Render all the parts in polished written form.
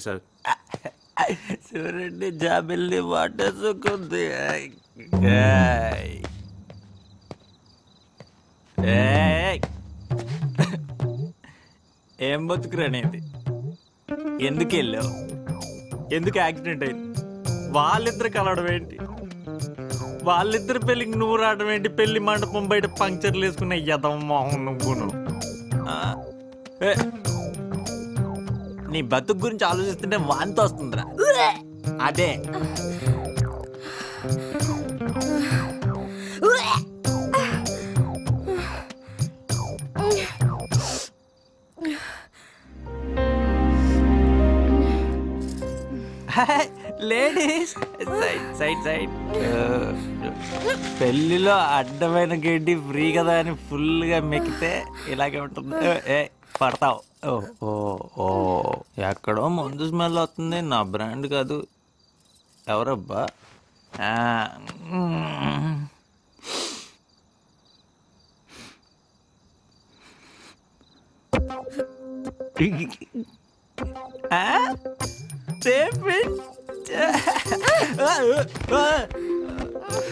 Sir చూడండి జాబిల్ని వాటేసుకుంది. ఏం బతుకురనేది? ఎందుకు వెళ్ళావు? ఎందుకు యాక్సిడెంట్ అయింది? వాళ్ళిద్దరు కలవడం ఏంటి? వాళ్ళిద్దరు పెళ్ళికి నువ్వు రావడం ఏంటి? పెళ్లి మండపం బయట పంక్చర్లు వేసుకున్న యదమ్మోహం నువ్వును. నీ బతుకు గురించి ఆలోచిస్తుంటే వాంతి వస్తుందిరా. అదే లేడీస్ సైడ్ సైడ్ సైడ్. పెళ్ళిలో అడ్డమైన గడ్డి ఫ్రీ కదా అని ఫుల్గా మెక్కితే ఇలాగే ఉంటుంది. పడతావు. ఓ ఓ ఓ ఎక్కడో మందు స్మెల్ వస్తుంది. నా బ్రాండ్ కాదు. ఎవరబ్బా?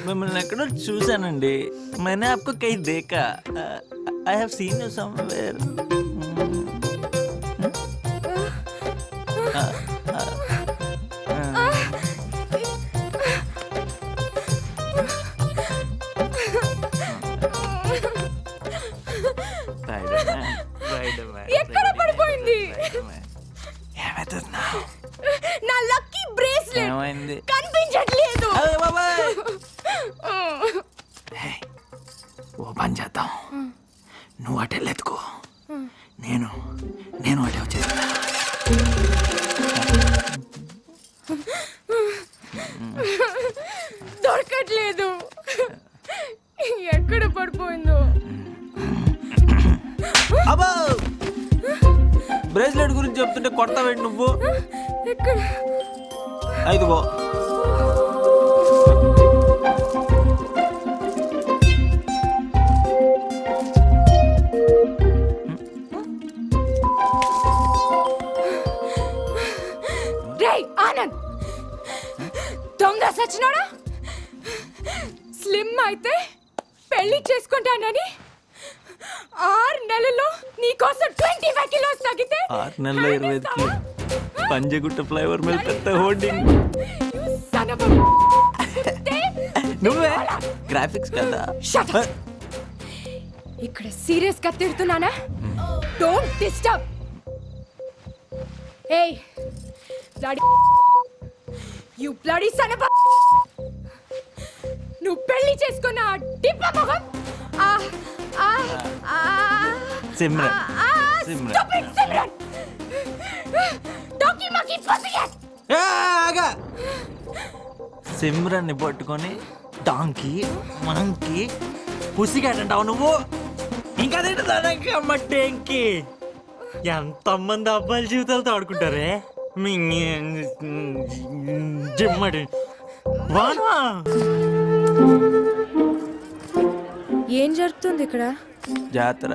మిమ్మల్ని ఎక్కడో చూసానండి. मैंने आपको कहीं देखा. I have seen you somewhere. ఎక్కడ పడిపోయింది? ఏమవుతుందా? నా లక్కీ బ్రేస్లెట్ ఏమైంది? కనిపించట్లేదు. ఓ పని చేద్దాం. నువ్వు అటే లేదుకో, నేను అటే వచ్చేస్తా. దొరకట్లేదు. ఎక్కడ పడిపోయిందో? అబ్బో బ్రేస్లెట్ గురించి చెప్తుంటే కొడతావేంటి నువ్వు? ఎక్కడ? ఇదిగో. రేయ్ ఆనంద్, దొంగ సచ్చినోడా! స్లిమ్ అయితే పెళ్లి చేసుకుంటానని 6 నెలల్లో నీకోసం 25 కిలోస్ తగ్గితే 6 నెలల్లో 25 కిలో. పంజగుట్ట ఫ్లైఓవర్ మీద పెద్ద హోర్డింగ్. నువ్వే గ్రాఫిక్స్ కదా. ఇక్కడ సీరియస్ గా తిడుతున్నానా? Don't disturb. ఏయ్ bloody you bloody son of. నువ్వు పెళ్లి చేసుకున్న డిప్ప మొహం. సిమ్రన్ సిమ్రన్ డాకీ మకీ ఫసియట్. ఆగా. సిమ్రన్ ని పట్టుకొని డాంకీ మంకీ పుసిగాట్ అంటావు నువ్వు. ఇంకా తింటుందా మట్టేంకి? ఎంతమంది అబ్బాయిల జీవితాలతో ఆడుకుంటారే. జిమ్మడి ఏం జరుగుతుంది ఇక్కడ? జాతర.